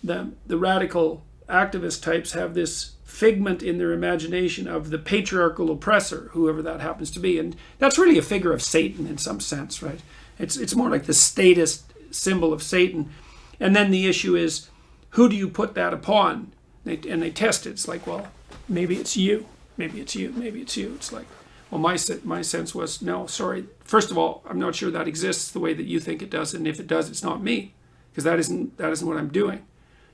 the radical activist types have this figment in their imagination of the patriarchal oppressor, whoever that happens to be, and that's really a figure of Satan in some sense, right? It's more like the statist symbol of Satan. And then the issue is, who do you put that upon? And they test it. It's like, well, maybe it's you, maybe it's you, maybe it's you. It's like, well, my sense was, no, sorry. First of all, I'm not sure that exists the way that you think it does, and if it does, it's not me, because that isn't what I'm doing.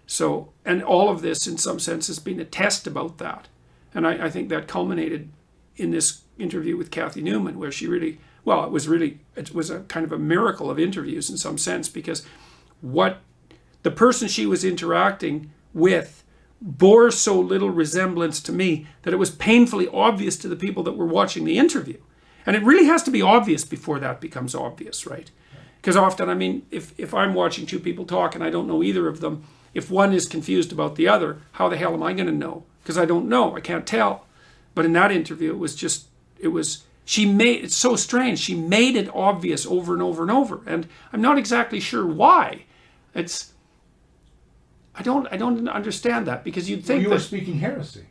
So, and all of this, in some sense, has been a test about that. And I think that culminated in this interview with Cathy Newman, where she really, well, it was a kind of a miracle of interviews in some sense, because what the person she was interacting with bore so little resemblance to me that it was painfully obvious to the people that were watching the interview. And it really has to be obvious before that becomes obvious, right? Because often, I mean, if I'm watching two people talk and I don't know either of them, if one is confused about the other, how the hell am I going to know? Because I don't know, I can't tell. But in that interview, it's so strange. She made it obvious over and over and over. And I'm not exactly sure why. I don't understand that, because you'd think you were speaking heresy.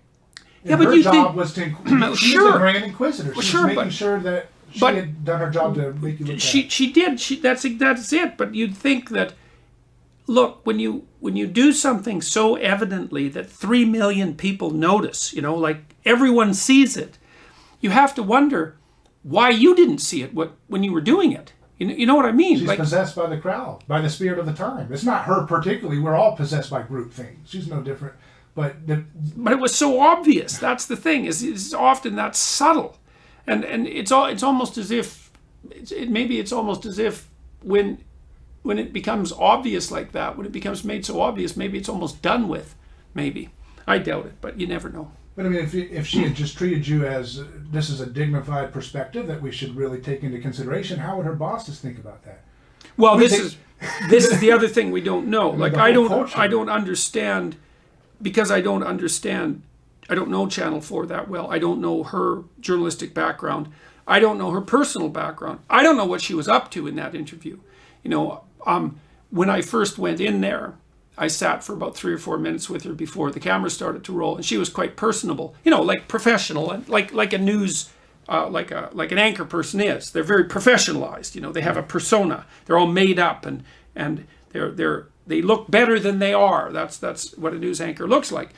Yeah, but her job was to she was the Grand Inquisitor. Well, she was making sure that she had done her job to make you look she did. That's it. But you'd think that, look, when you do something so evidently that 3 million people notice, like everyone sees it, you have to wonder why you didn't see it when you were doing it. You know what I mean? She's possessed by the crowd, by the spirit of the time. It's not her particularly. We're all possessed by group things. She's no different. But it was so obvious. That's the thing. Is often that's subtle, and it's almost as if it's almost as if when it becomes obvious like that, when it becomes made so obvious, maybe it's almost done with. Maybe. I doubt it, but you never know. But I mean, if she had just treated you as this is a dignified perspective that we should really take into consideration, how would her bosses think about that? Well, this is the other thing we don't know. Like I don't understand, because I don't know Channel 4 that well. I don't know her journalistic background. I don't know her personal background. I don't know what she was up to in that interview. When I first went in there, I sat for about 3 or 4 minutes with her before the camera started to roll, and she was quite personable, like professional, and like a news, like an anchor person is. They're very professionalized. They have a persona. They're all made up, and they look better than they are. That's what a news anchor looks like.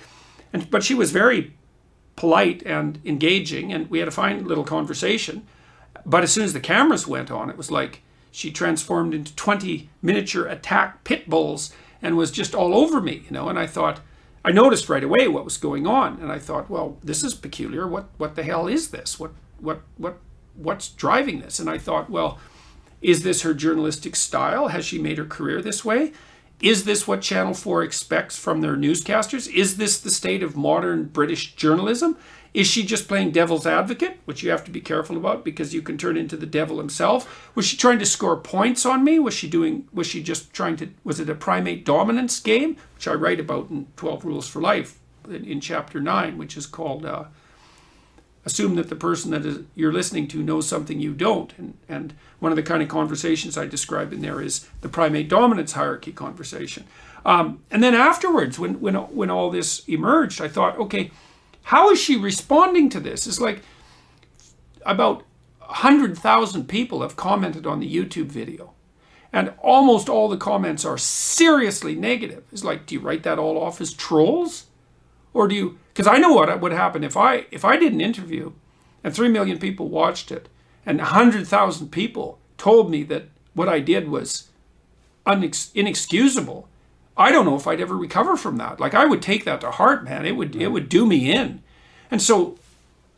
But she was very polite and engaging, and we had a fine little conversation. But as soon as the cameras went on, it was like she transformed into 20 miniature attack pit bulls and was just all over me, and I noticed right away what was going on, and I thought, well, this is peculiar. What the hell is this? What's driving this? And I thought, well, is this her journalistic style? Has she made her career this way? Is this what Channel 4 expects from their newscasters? Is this the state of modern British journalism? Is she just playing devil's advocate, which you have to be careful about because you can turn into the devil himself? Was she trying to score points on me? Was it a primate dominance game, which I write about in 12 Rules for Life in chapter 9, which is called Assume that the person that you're listening to knows something you don't. And one of the kind of conversations I describe in there is the primate dominance hierarchy conversation. And then afterwards, when all this emerged, I thought, okay, how is she responding to this? It's like about 100,000 people have commented on the YouTube video. And almost all the comments are seriously negative. It's like, do you write that all off as trolls? Or do you... Because I know what would happen if I did an interview and 3 million people watched it and 100,000 people told me that what I did was inexcusable. I don't know if I'd ever recover from that. Like, I would take that to heart, man. It would do me in. And so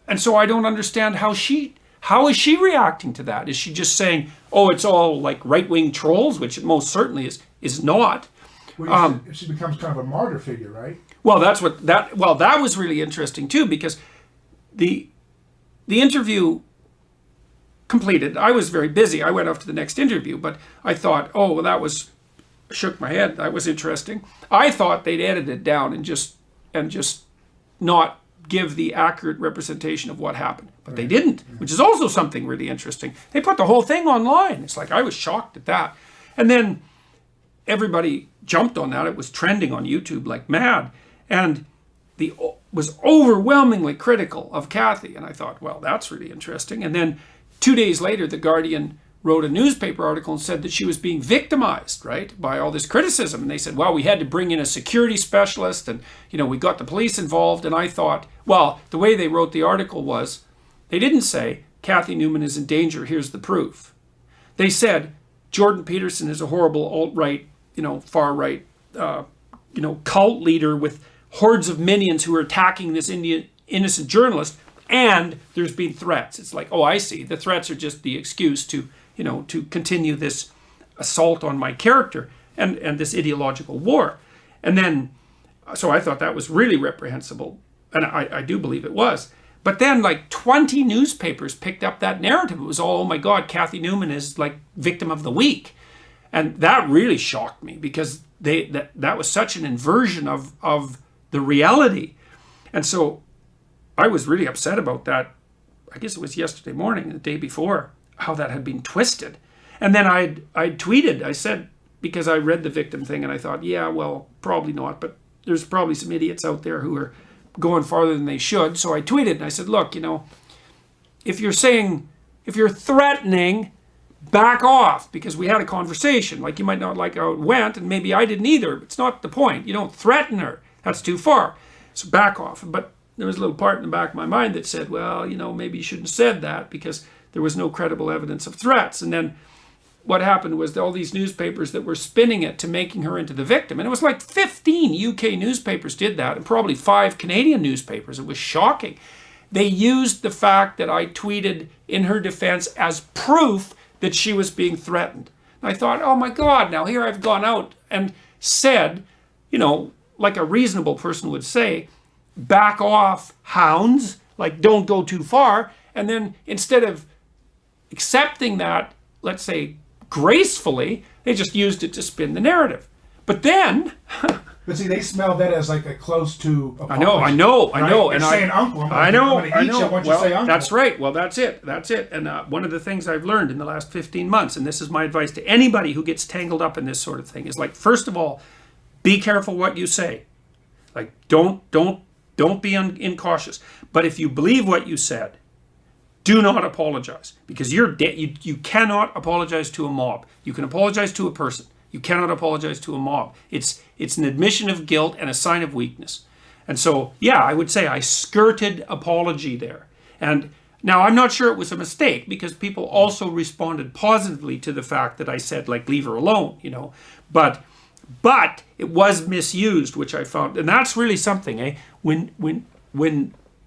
I don't understand how is she reacting to that? Is she just saying, oh, it's all like right-wing trolls, which it most certainly is not. Well, she becomes kind of a martyr figure, right? Well, that was really interesting too, because the interview completed. I was very busy. I went off to the next interview, but I thought, oh, well, shook my head. That was interesting. I thought they'd edit it down and just not give the accurate representation of what happened. But they didn't, which is also something really interesting. They put the whole thing online. It's like, I was shocked at that. And then everybody jumped on that. It was trending on YouTube like mad. And was overwhelmingly critical of Cathy. And I thought, well, that's really interesting. And then 2 days later, The Guardian wrote a newspaper article and said that she was being victimized, right, by all this criticism. And they said, well, we had to bring in a security specialist and, we got the police involved. And I thought, well, the way they wrote the article was, they didn't say, Cathy Newman is in danger, here's the proof. They said, Jordan Peterson is a horrible alt-right, far-right, cult leader with hordes of minions who are attacking this innocent journalist, and there's been threats. It's like, oh, I see. The threats are just the excuse to continue this assault on my character and this ideological war. And then, so I thought that was really reprehensible, and I do believe it was. But then like 20 newspapers picked up that narrative. It was all, oh my God, Cathy Newman is like victim of the week. And that really shocked me because that was such an inversion of the reality. And so I was really upset about that. I guess it was yesterday morning, the day before, how that had been twisted. And then I tweeted, I said, because I read the victim thing and I thought, yeah, well, probably not, but there's probably some idiots out there who are going farther than they should. So I tweeted and I said, look, if you're threatening, back off, because we had a conversation. Like, you might not like how it went, and maybe I didn't either. It's not the point. You don't threaten her. That's too far. So back off. But there was a little part in the back of my mind that said, well, maybe you shouldn't have said that because there was no credible evidence of threats. And then what happened was all these newspapers that were spinning it to making her into the victim. And it was like 15 UK newspapers did that, and probably 5 Canadian newspapers. It was shocking. They used the fact that I tweeted in her defense as proof that she was being threatened. And I thought, oh my God, now here I've gone out and said, like a reasonable person would say, back off, hounds, like don't go too far. And then instead of accepting that, let's say, gracefully, they just used it to spin the narrative. But then... But see, they smell that as like a close to apology. I know. They're And saying uncle. I know. Once you say uncle. That's right. Well, that's it. And one of the things I've learned in the last 15 months, and this is my advice to anybody who gets tangled up in this sort of thing, is like, first of all, be careful what you say. Like, don't be incautious. But if you believe what you said, do not apologize, because you're dead. You cannot apologize to a mob. You can apologize to a person. You cannot apologize to a mob. It's an admission of guilt and a sign of weakness. And so, yeah, I would say I skirted apology there. And now I'm not sure it was a mistake, because people also responded positively to the fact that I said, like, leave her alone, But it was misused, which I found, and that's really something, eh? When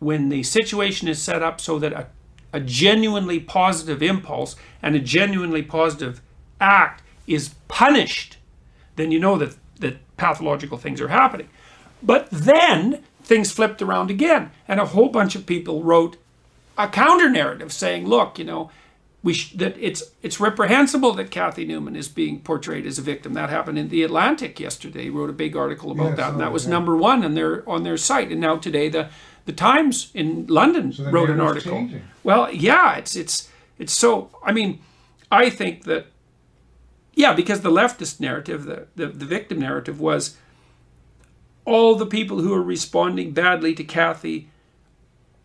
the situation is set up so that a genuinely positive impulse and a genuinely positive act is punished, then you know that pathological things are happening. But then things flipped around again, and a whole bunch of people wrote a counter narrative saying, look, that it's reprehensible that Cathy Newman is being portrayed as a victim. That happened in The Atlantic yesterday. He wrote a big article about that, and that was number one on their site. And now today the Times in London wrote an article. Changing. Well, yeah, it's so. I mean, I think that. Yeah, because the leftist narrative, the victim narrative, was all the people who are responding badly to Cathy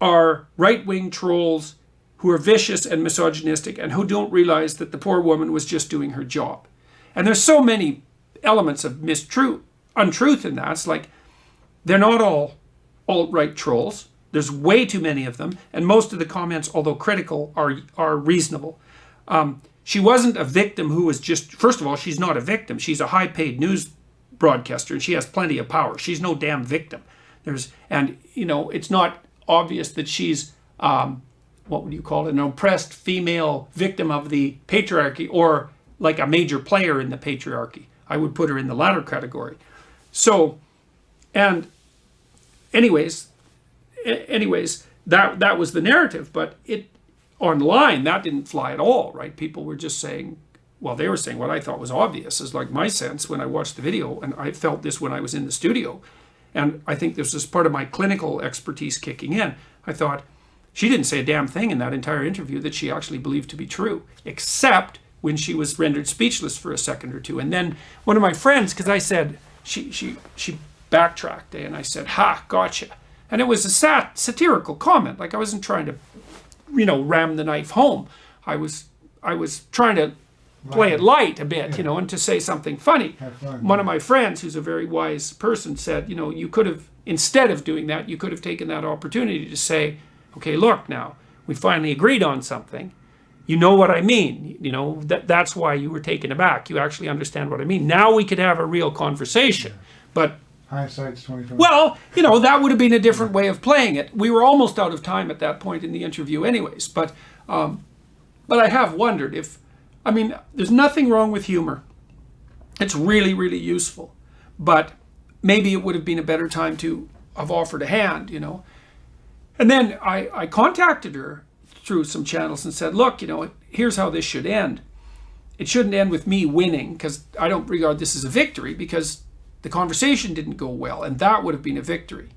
are right-wing trolls who are vicious and misogynistic and who don't realize that the poor woman was just doing her job. And there's so many elements of untruth in that. It's like, they're not all alt-right trolls. There's way too many of them, and most of the comments, although critical, are reasonable. She wasn't a victim who was just, first of all, she's not a victim. She's a high-paid news broadcaster, and she has plenty of power. She's no damn victim. It's not obvious that she's, what would you call it, an oppressed female victim of the patriarchy, or like a major player in the patriarchy. I would put her in the latter category. So, and anyways, that was the narrative, but online, that didn't fly at all, right? People were just saying, well, they were saying what I thought was obvious, is like my sense when I watched the video, and I felt this when I was in the studio, and I think this is part of my clinical expertise kicking in. I thought, she didn't say a damn thing in that entire interview that she actually believed to be true, except when she was rendered speechless for a second or two. And then one of my friends, because I said, she backtracked, and I said, ha, gotcha. And it was a satirical comment. Like, I wasn't trying to, ram the knife home. I was trying to play it light a bit, and to say something funny. One of my friends, who's a very wise person, said, you could have, instead of doing that, you could have taken that opportunity to say, okay, look now, we finally agreed on something. You know what I mean. That's why you were taken aback. You actually understand what I mean. Now we could have a real conversation. But hindsight's 2020. well, that would have been a different way of playing it. We were almost out of time at that point in the interview anyways. But I have wondered if, there's nothing wrong with humor. It's really, really useful. But maybe it would have been a better time to have offered a hand, And then I contacted her through some channels and said, look, here's how this should end. It shouldn't end with me winning, because I don't regard this as a victory, because the conversation didn't go well, and that would have been a victory,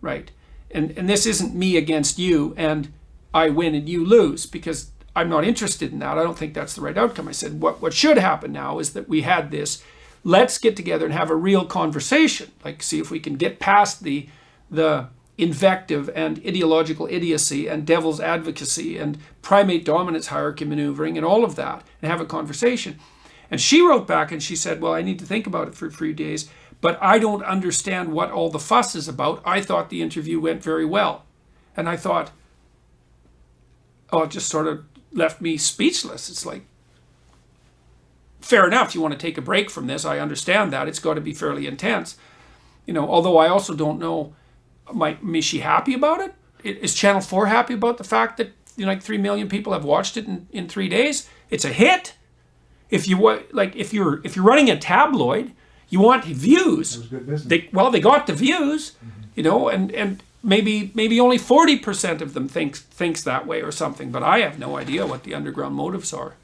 right? And this isn't me against you and I win and you lose, because I'm not interested in that. I don't think that's the right outcome. I said, what should happen now is that we had this, let's get together and have a real conversation, like see if we can get past the invective and ideological idiocy and devil's advocacy and primate dominance hierarchy maneuvering and all of that, and have a conversation. And she wrote back and she said, well, I need to think about it for a few days, but I don't understand what all the fuss is about. I thought the interview went very well. And I thought, it just sort of left me speechless. It's like, fair enough, you want to take a break from this. I understand that. It's got to be fairly intense. Although I also don't know, is she happy about it? Is Channel 4 happy about the fact that 3 million people have watched it in 3 days? It's a hit. If you're running a tabloid, you want views. It was good business. They got the views, and maybe only 40% of them thinks that way or something. But I have no idea what the underground motives are.